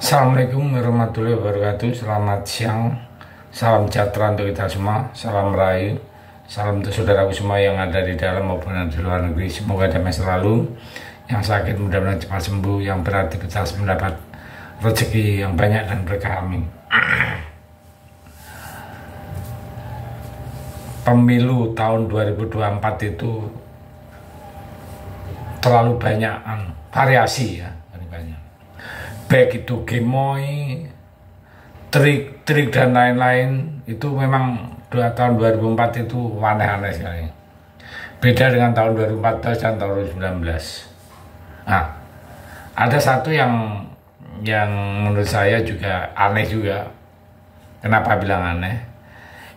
Assalamualaikum warahmatullahi wabarakatuh. Selamat siang, salam sejahtera untuk kita semua, salam merayu, salam untuk saudaraku semua yang ada di dalam maupun di luar negeri. Semoga damai selalu, yang sakit mudah-mudahan cepat sembuh, yang beraktivitas mendapat rezeki yang banyak dan berkah, amin. Pemilu tahun 2024 itu terlalu banyak variasi ya, banyak. Baik itu gemoy, trik-trik dan lain-lain, itu memang tahun 2004 itu aneh-aneh sekali. Beda dengan tahun 2014 dan tahun 2019. Nah, ada satu yang menurut saya juga aneh juga. Kenapa bilang aneh?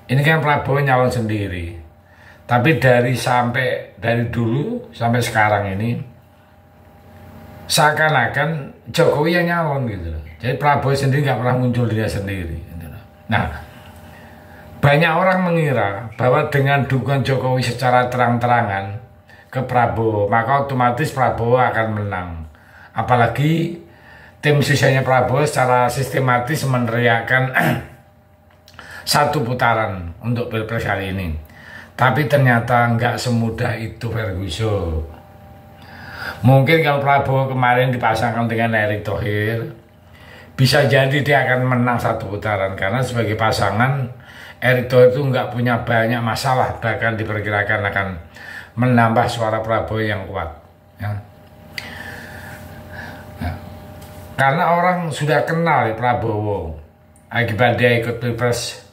Ini kan Prabowo nyalon sendiri. Tapi dari dulu sampai sekarang ini seakan-akan Jokowi yang nyalon gitu loh. Jadi Prabowo sendiri nggak pernah muncul dia sendiri. Gitu loh. Nah, banyak orang mengira bahwa dengan dukungan Jokowi secara terang-terangan ke Prabowo, maka otomatis Prabowo akan menang. Apalagi tim suksesnya Prabowo secara sistematis meneriakkan satu putaran untuk Pilpres kali ini. Tapi ternyata nggak semudah itu, Ferguson. Mungkin kalau Prabowo kemarin dipasangkan dengan Erick Thohir, bisa jadi dia akan menang satu putaran. Karena sebagai pasangan, Erick Thohir itu nggak punya banyak masalah. Bahkan diperkirakan akan menambah suara Prabowo yang kuat. Ya. Nah, karena orang sudah kenal Prabowo, akibat dia ikut Pilpres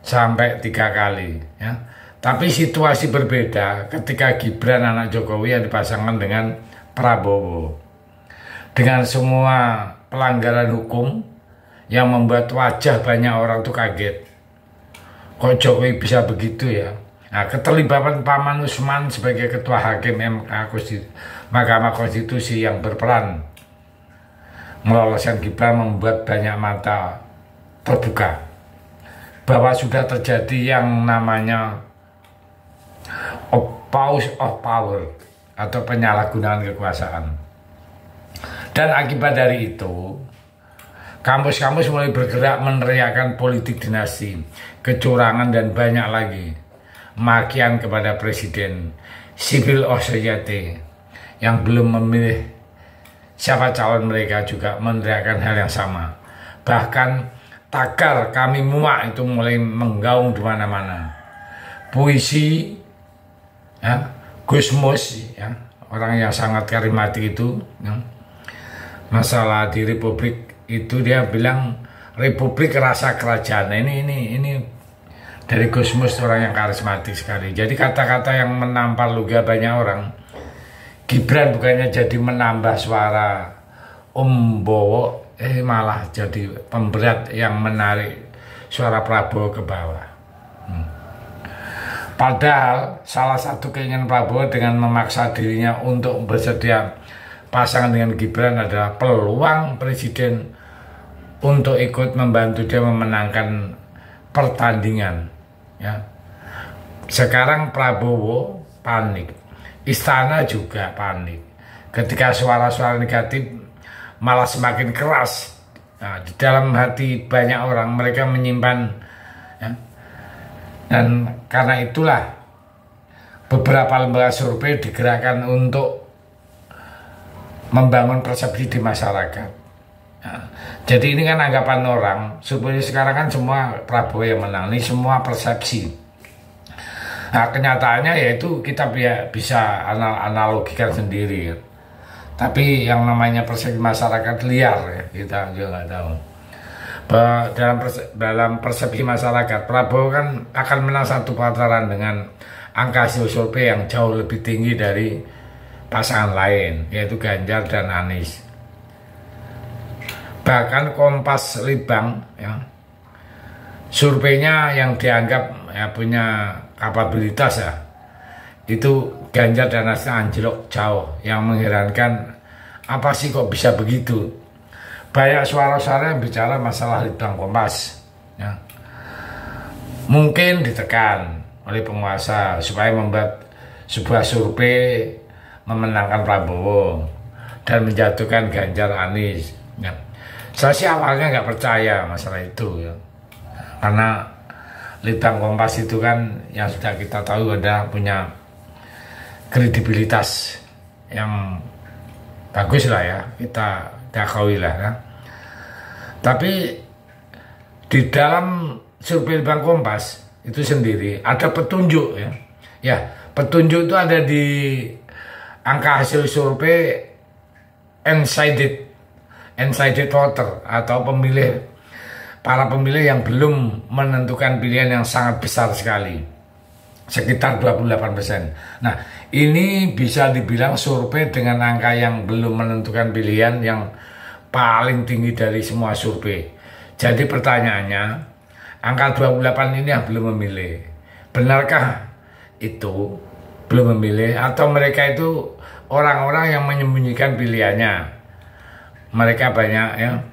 sampai 3 kali. Ya. Tapi situasi berbeda ketika Gibran anak Jokowi yang dipasangkan dengan Prabowo. Dengan semua pelanggaran hukum yang membuat wajah banyak orang tuh kaget. Kok Jokowi bisa begitu ya? Nah, keterlibatan Paman Usman sebagai Ketua Hakim Mahkamah Konstitusi yang berperan meloloskan Gibran membuat banyak mata terbuka. Bahwa sudah terjadi yang namanya abuse of power atau penyalahgunaan kekuasaan. Dan akibat dari itu, kampus-kampus mulai bergerak meneriakkan politik dinasti, kecurangan dan banyak lagi makian kepada presiden, civil society yang belum memilih siapa calon mereka juga meneriakkan hal yang sama. Bahkan tagar kami muak itu mulai menggaung di mana-mana. Puisi ya, Gusmus ya, orang yang sangat karismatik itu ya, masalah di Republik itu dia bilang Republik rasa kerajaan. Ini dari Gusmus, orang yang karismatik sekali. Jadi kata-kata yang menampar luga banyak orang. Gibran bukannya jadi menambah suara Bowo, malah jadi pemberat yang menarik suara Prabowo ke bawah. Padahal salah satu keinginan Prabowo dengan memaksa dirinya untuk bersedia pasangan dengan Gibran adalah peluang presiden untuk ikut membantu dia memenangkan pertandingan. Ya. Sekarang Prabowo panik, istana juga panik. Ketika suara-suara negatif malah semakin keras. Nah, di dalam hati banyak orang mereka menyimpan. Ya. Dan karena itulah beberapa lembaga survei digerakkan untuk membangun persepsi di masyarakat. Nah, jadi ini kan anggapan orang, supaya sekarang kan semua Prabowo yang menang, ini semua persepsi. Nah, kenyataannya yaitu kita bisa analogikan sendiri. Tapi yang namanya persepsi masyarakat liar ya, kita juga nggak tahu. Dalam persepsi masyarakat, Prabowo kan akan menang satu putaran dengan angka hasil survei yang jauh lebih tinggi dari pasangan lain, yaitu Ganjar dan Anies. Bahkan Kompas Litbang ya, surveinya yang dianggap ya, punya kapabilitas ya, itu Ganjar dan Anies anjlok jauh. Yang mengherankan, apa sih kok bisa begitu? Banyak suara-suara yang bicara masalah Litbang Kompas ya. Mungkin ditekan oleh penguasa supaya membuat sebuah survei memenangkan Prabowo dan menjatuhkan Ganjar Anies ya. Saya sih awalnya nggak percaya masalah itu ya, karena Litbang Kompas itu kan yang sudah kita tahu ada punya kredibilitas yang bagus lah ya, kita akui lah ya. Tapi di dalam survei Litbang Kompas itu sendiri ada petunjuk ya. Ya, petunjuk itu ada di angka hasil survei undecided voter atau para pemilih yang belum menentukan pilihan yang sangat besar sekali, sekitar 28%. Nah, ini bisa dibilang survei dengan angka yang belum menentukan pilihan yang paling tinggi dari semua survei. Jadi pertanyaannya, angka 28 ini yang belum memilih, benarkah itu belum memilih, atau mereka itu orang-orang yang menyembunyikan pilihannya? Mereka banyak ya,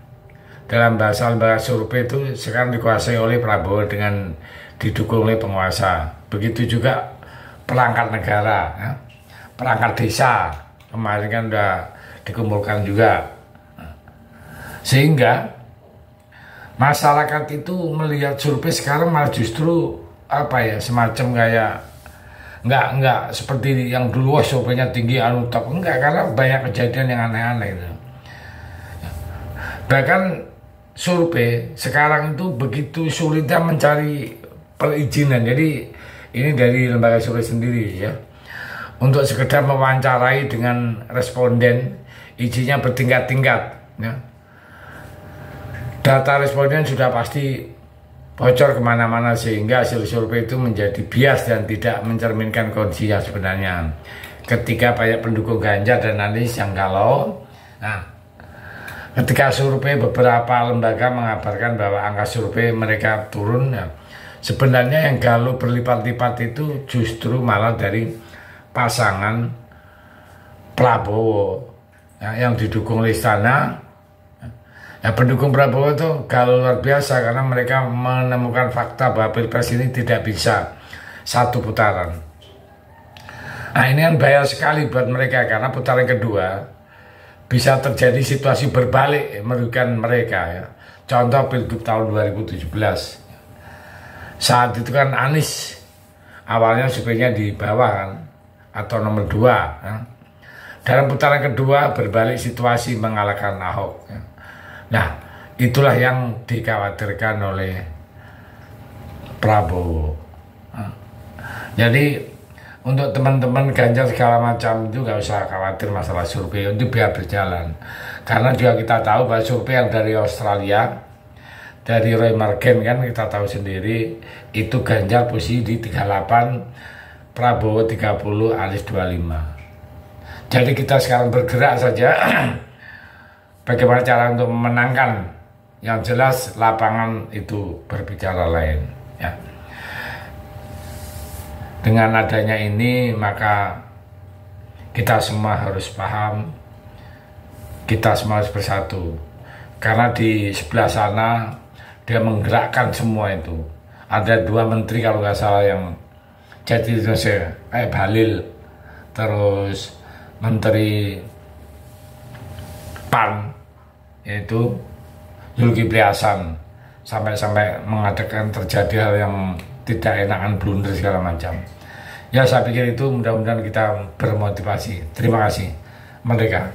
dalam bahasa lembaga survei itu sekarang dikuasai oleh Prabowo dengan didukung oleh penguasa. Begitu juga perangkat negara ya, perangkat desa kemarin kan udah dikumpulkan juga, sehingga masyarakat itu melihat survei sekarang malah justru apa ya, semacam kayak nggak seperti yang dulu surveinya tinggi top, enggak, karena banyak kejadian yang aneh-aneh itu. Bahkan survei sekarang itu begitu sulitnya mencari perizinan. Jadi ini dari lembaga survei sendiri ya, untuk sekedar mewawancarai dengan responden izinnya bertingkat-tingkat ya. Data responden sudah pasti bocor kemana-mana, sehingga hasil survei itu menjadi bias dan tidak mencerminkan kondisi yang sebenarnya. Ketika banyak pendukung Ganjar dan Anies yang galau, nah, ketika survei beberapa lembaga mengabarkan bahwa angka survei mereka turun, ya, sebenarnya yang galau berlipat-lipat itu justru malah dari pasangan Prabowo ya, yang didukung oleh istana. Ya, pendukung Prabowo itu galau luar biasa karena mereka menemukan fakta bahwa Pilpres ini tidak bisa satu putaran. Nah, ini kan bahaya sekali buat mereka, karena putaran kedua bisa terjadi situasi berbalik merugikan mereka ya. Contoh Pilgub tahun 2017. Saat itu kan Anies awalnya surveinya di bawah kan, atau nomor 2 ya. Dalam putaran kedua berbalik situasi mengalahkan Ahok ya. Nah, itulah yang dikhawatirkan oleh Prabowo. Jadi untuk teman-teman Ganjar segala macam itu nggak usah khawatir masalah survei, itu biar berjalan. Karena juga kita tahu bahwa survei yang dari Australia, dari Roy Morgan kan kita tahu sendiri, itu Ganjar posisi di 38, Prabowo 30, Anies 25. Jadi kita sekarang bergerak saja. Bagaimana cara untuk memenangkan? Yang jelas lapangan itu berbicara lain ya. Dengan adanya ini maka kita semua harus paham, kita semua harus bersatu, karena di sebelah sana dia menggerakkan semua itu. Ada 2 menteri kalau nggak salah yang jadi Indonesia, Bahlil, terus menteri PAN yaitu Zulkifli Hasan, sampai mengadakan terjadi hal yang tidak enakan, blunder segala macam. Ya, saya pikir itu mudah-mudahan kita bermotivasi. Terima kasih. Merdeka.